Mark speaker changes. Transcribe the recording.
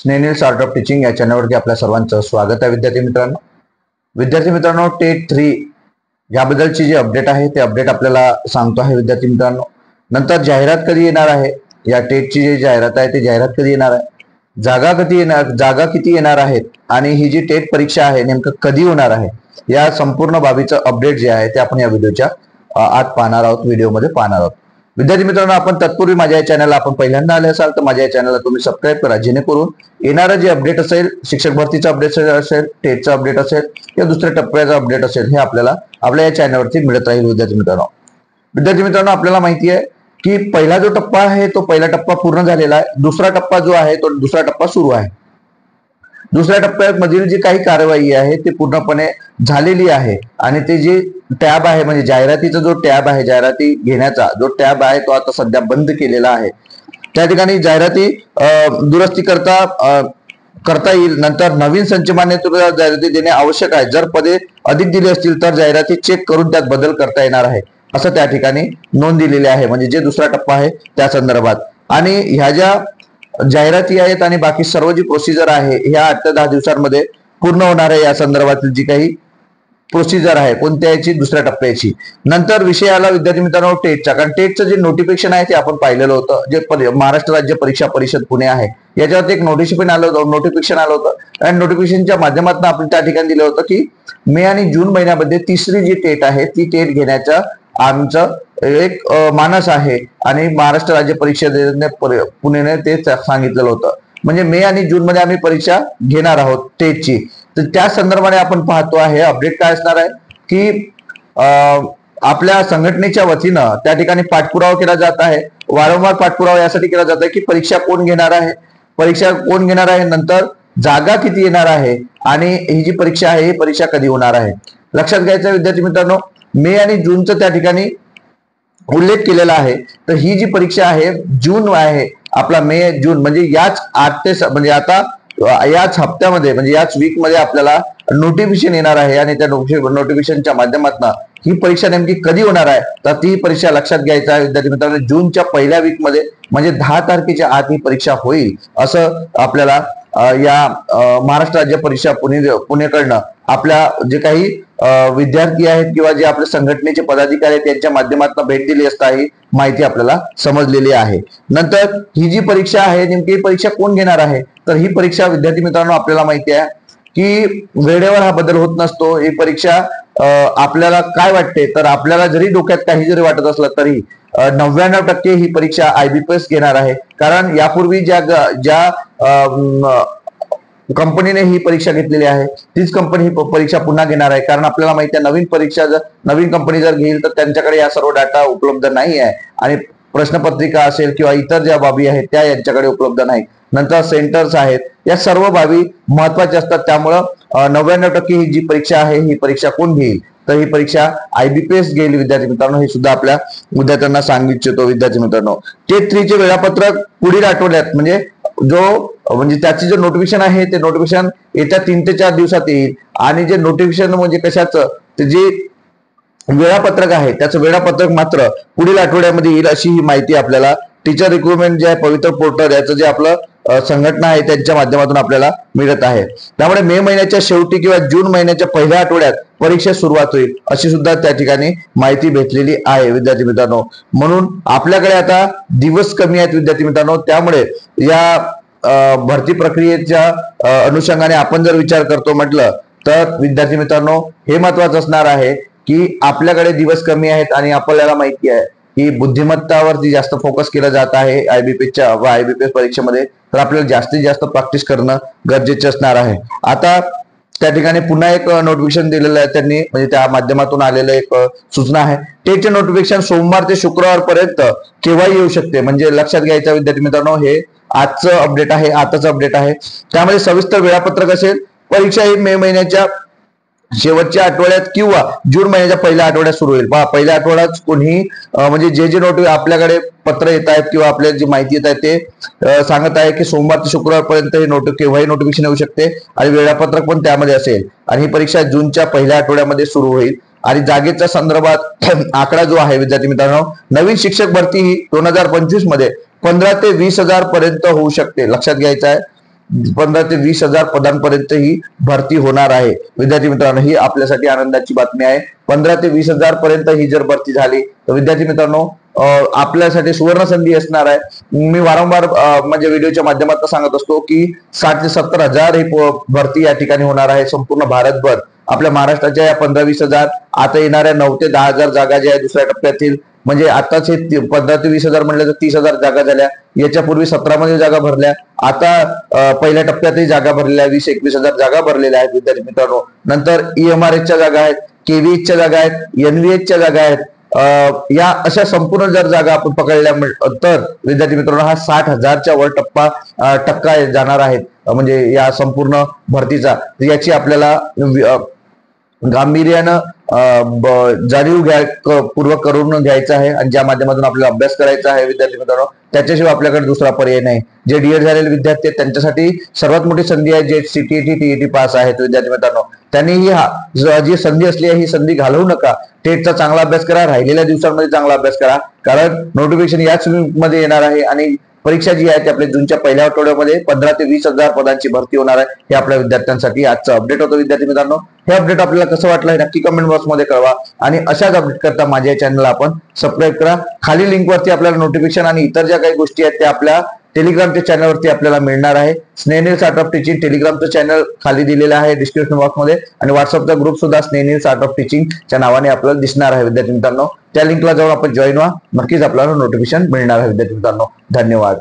Speaker 1: स्नेनिल्स art of teaching या चॅनलवरती आपल्या सर्वांचं स्वागत आहे. विद्यार्थी मित्रांनो टेट 3 याबद्दलची जी अपडेट आहे ते अपडेट आपल्याला सांगतो आहे. विद्यार्थी मित्रांनो, नंतर जाहिरात कधी येणार आहे, या टेटची जी जाहिरात आहे ती जाहिरात कधी येणार आहे, जागा किती येणार आहेत आणि ही जी टेट परीक्षा आहे नेमकं कधी होणार आहे, या संपूर्ण बाबीचं अपडेट जे आहे ते आपण या व्हिडिओच्या आत पाहणार आहोत, व्हिडिओमध्ये पाहणार आहोत. विद्यार्थी मित्रांनो, आपण तत्पूर्वी माझ्या या चॅनलला आपण पहिल्यांदा आले असाल तर माझ्या या चॅनलला तुम्ही सबस्क्राईब करा, जेणेकरून येणारं जे अपडेट असेल, शिक्षक भरतीचं अपडेट असेल, टेटचं अपडेट असेल किंवा दुसऱ्या टप्प्याचं अपडेट असेल, हे आपल्याला आपल्या या चॅनलवरती मिळत राहील. विद्यार्थी मित्रांनो, आपल्याला माहिती आहे की पहिला जो टप्पा आहे तो पहिला टप्पा पूर्ण झालेला आहे. दुसरा टप्पा जो आहे तो दुसरा टप्पा सुरू आहे. दुसऱ्या टप्प्यामधील जी काही कारवाई आहे ते पूर्णपणे झालेली आहे आणि ते जे टॅब आहे, म्हणजे जाहिरातीचा जो टॅब आहे, जाहिराती घेण्याचा जो टॅब आहे तो आता सध्या बंद केलेला आहे. त्या ठिकाणी जाहिराती दुरुस्ती करता येईल. नंतर नवीन संच मान्यतेला जाहिराती देणे आवश्यक आहे. जर पदे अधिक दिली असतील तर जाहिराती चेक करून त्यात बदल करता येणार आहे, असं त्या ठिकाणी नोंद दिलेली आहे. म्हणजे जे दुसरा टप्पा आहे त्या संदर्भात. आणि ह्या ज्या जाहिराती आहेत आणि बाकी सर्व जी प्रोसिजर आहे ह्या 8 ते 10 दिवसांमध्ये पूर्ण होणार आहे. या संदर्भातील जी काही प्रोसिजर आहे कोणत्या याची, दुसऱ्या टप्प्याची. नंतर विषय आला विद्यार्थी मित्रांनो टेटचा. कारण टेटचं जे नोटिफिकेशन आहे ते आपण पाहिलेलं होतं, जे महाराष्ट्र राज्य परीक्षा परिषद पुणे आहे याच्यावरती एक नोटिफिकेशन आलं होतं आणि नोटिफिकेशनच्या माध्यमातून आपण त्या ठिकाणी दिलं होतं की मे आणि जून महिन्यामध्ये तिसरी जी टेट आहे ती टेट घेण्याचा आमचं एक मानस आहे आणि महाराष्ट्र राज्य परिषदेने पुणेने ते सांगितलेलं होतं. म्हणजे मे आणि जून मध्ये आम्ही परीक्षा घेणार आहोत टेटची. तर त्या संदर्भाने आपण पाहतो आहे अपडेट काय असणार आहे की आपल्या संघटनेच्या वतीनं त्या ठिकाणी पाठपुरावा केला जात आहे. वारंवार पाठपुरावा यासाठी केला जात आहे की परीक्षा कोण घेणार आहे, नंतर जागा किती येणार आहे आणि ही जी परीक्षा आहे ही परीक्षा कधी होणार आहे. लक्षात घ्यायचं विद्यार्थी मित्रांनो, मे आणि जूनचं त्या ठिकाणी उल्लेख केलेला आहे. तर ही जी परीक्षा आहे जून आहे, आपला मे जून म्हणजे याच 8 ते म्हणजे आता याच हप्त्यामध्ये म्हणजे याच वीक मध्ये आपल्याला नोटिफिकेशन येणार आहे आणि त्या नोटिफिकेशनच्या माध्यमातून ही परीक्षा नेमकी कधी होणार आहे तर ती परीक्षा लक्षात घ्यायचा आहे विद्यार्थी मित्रांनो, जूनच्या पहिल्या वीक मध्ये म्हणजे 10 तारखेच्या आत ही परीक्षा होईल असं आपल्याला या महाराष्ट्र राज्य परीक्षा पुणेकडनं आपल्या जे काही विद्यार्थी आहेत किंवा जे आपल्या संघटनेचे पदाधिकारी आहेत त्यांच्या माध्यमातून भेट दिली असता ही माहिती आपल्याला समजलेली आहे. नंतर ही जी परीक्षा आहे नेमकी ही परीक्षा कोण घेणार आहे तर ही परीक्षा विद्यार्थी मित्रांनो आपल्याला माहिती आहे की वेळेवर हा बदल होत नसतो. ही परीक्षा आपल्याला काय वाटते तर आपल्याला जरी डोक्यात काही जरी वाटत असलं तरी 99% ही परीक्षा IBPS घेणार आहे. कारण यापूर्वी ज्या कंपनीने ही परीक्षा घेतलेली आहे तीच कंपनी ही परीक्षा पुन्हा घेणार आहे. कारण आपल्याला माहिती आहे नवीन कंपनी जर घेईल तर त्यांच्याकडे या सर्व डाटा उपलब्ध नाही आहे आणि प्रश्नपत्रिका असेल किंवा इतर ज्या बाबी आहेत त्या यांच्याकडे उपलब्ध नाही. नंतर सेंटर्स आहेत, या सर्व बाबी महत्वाच्या असतात. त्यामुळं 99% ही जी परीक्षा आहे ही परीक्षा कोण घेईल तर ही परीक्षा IBPS घेईल विद्यार्थी मित्रांनो. हे सुद्धा आपल्या विद्यार्थ्यांना सांगू इच्छितो. विद्यार्थी मित्रांनो, टेट 3 चे वेळापत्रक पुढील आठवड्यात म्हणजे त्याचे जे नोटिफिकेशन आहे ते नोटिफिकेशन येत्या 3 ते 4 दिवसात येईल. आणि जे नोटिफिकेशन म्हणजे कशाचं, ते जे वेळापत्रक आहे त्याचं वेळापत्रक मात्र पुढील आठवड्यामध्ये येईल अशी ही माहिती आपल्याला टीचर रिक्रुटमेंट जे आहे पवित्र पोर्टल याचं जे आपलं संघटना आहे त्यांच्या माध्यमातून आपल्याला मिळत आहे. त्यामुळे मे महिन्याच्या शेवटी किंवा जून महिन्याच्या पहिल्या आठवड्यात परीक्षा सुरुवात होईल अशी सुद्धा त्या ठिकाणी माहिती भेटलेली आहे विद्यार्थी मित्रांनो. म्हणून आपल्याकडे आता दिवस कमी आहेत विद्यार्थी मित्रांनो. त्यामुळे या भरती प्रक्रियेच्या अनुषंगाने आपण जर विचार करतो म्हटलं तर विद्यार्थी मित्रांनो हे महत्वाचं असणार आहे की आपल्याकडे दिवस कमी आहेत आणि आपल्याला माहिती आहे की बुद्धिमत्तावरती जास्त फोकस केला जात आहे IBPS परीक्षेमध्ये. तर आपल्याला जास्तीत जास्त प्रॅक्टिस करणं गरजेचे असणार आहे. आता त्या ठिकाणी पुन्हा एक नोटिफिकेशन दिलेलं आहे त्यांनी, म्हणजे त्या माध्यमातून आलेलं एक सूचना आहे. टेटचे नोटिफिकेशन सोमवार ते शुक्रवार पर्यंत केव्हाही येऊ शकते. म्हणजे लक्षात घ्यायचं विद्यार्थी मित्रांनो, हे आजचं अपडेट आहे, आताच अपडेट आहे. त्यामध्ये सविस्तर वेळापत्रक असेल. परीक्षा ही मे महिन्याच्या शेवटच्या आठवड्यात किंवा जून महिन्याच्या पहिल्या आठवड्यात सुरू होईल. पहिल्या आठवड्यात कोणी म्हणजे जे आपल्याकडे पत्र येत आहेत किंवा आपल्याला जी माहिती येत आहे ते सांगत आहे की सोमवार ते शुक्रवार पर्यंत हे केव्हाही नोटिफिकेशन येऊ शकते आणि वेळापत्रक पण त्यामध्ये असेल. आणि ही परीक्षा जूनच्या पहिल्या आठवड्यामध्ये सुरू होईल. आणि जागेच्या संदर्भात आकडा जो आहे विद्यार्थी मित्रांनो, नवीन शिक्षक भरती ही 2025 मध्ये 15 ते 20 हजार पर्यंत होऊ शकते. लक्षात घ्यायचं आहे 15 ते 20,000 पदांपर्यंत ही भरती होणार आहे. विद्यार्थी मित्रांनो, ही आपल्यासाठी आनंदाची बातमी आहे. 15 ते 20,000 पर्यंत ही जर भरती झाली तर विद्यार्थी मित्रांनो आपल्यासाठी सुवर्ण संधी असणार आहे. मी वारंवार म्हणजे व्हिडिओच्या माध्यमातून सांगत असतो की 60 ते 70,000 ही भरती या ठिकाणी होणार आहे संपूर्ण भारतभर. आपल्या महाराष्ट्राच्या या 15-20,000, आता येणाऱ्या 9 ते 10,000 जागा ज्या आहे दुसऱ्या टप्प्यातील, म्हणजे आताच हे 15 ते 20,000 म्हणलं तर 30,000 जागा झाल्या. याच्यापूर्वी 17 मध्ये जागा भरल्या. आता पहिल्या टप्प्यातही जागा भरलेल्या 20-21,000 जागा भरलेल्या आहेत विद्यार्थी मित्रांनो. नंतर EMRHच्या जागा आहेत, KVHच्या जागा आहेत, NVHच्या जागा आहेत. या अशा संपूर्ण जर जागा आपण पकडल्या तर विद्यार्थी मित्रांनो हा 60,000च्या वर टक्का जाणार आहेत म्हणजे या संपूर्ण भरतीचा. याची आपल्याला गांभीर्यानं जाणीव पूर्वक करून घ्यायचं आहे आणि ज्या माध्यमातून आपल्याला अभ्यास करायचा आहे विद्यार्थी मित्रांनो, त्याच्याशिवाय आपल्याकडे दुसरा पर्याय नाही. जे DED झालेले विद्यार्थी आहेत त्यांच्यासाठी सर्वात मोठी संधी आहे. जे CTET TET पास आहेत विद्यार्थी मित्रांनो, त्यांनी ही जी संधी असली आहे ही संधी घालवू नका. टेटचा चांगला अभ्यास करा, राहिलेल्या दिवसांमध्ये चांगला अभ्यास करा, कारण नोटिफिकेशन याच मध्ये येणार आहे आणि परीक्षा जी आहे ती आपल्या जूनच्या पहिल्या आठवड्यामध्ये 15 ते 20,000 पदांची भरती होणार आहे. हे आपल्या विद्यार्थ्यांसाठी आजचं अपडेट होतं विद्यार्थी मित्रांनो. हे अपडेट आपल्याला कसं वाटलं हे नक्की कमेंट बॉक्समध्ये कळवा आणि अशाच अपडेट करता माझ्या चॅनलला आपण सबस्क्राईब करा. खाली लिंकवरती आपल्याला नोटिफिकेशन आणि इतर ज्या काही गोष्टी आहेत त्या आपल्या टेलिग्रामच्या चॅनलवरती आपल्याला मिळणार आहे. स्नेहनील्स आर्ट ऑफ टीचिंग टेलिग्रामचं चॅनल खाली दिलेलं आहे डिस्क्रिप्शन बॉक्समध्ये आणि व्हॉट्सअपचा ग्रुप सुद्धा स्नेहनील्स आर्ट ऑफ टीचिंगच्या नावाने आपल्याला दिसणार आहे विद्यार्थी मित्रांनो. त्या लिंकला जाऊन आपण जॉईन व्हा, नक्कीच आपल्याला नोटिफिकेशन मिळणार आहे विद्यार्थी मित्रांनो. धन्यवाद.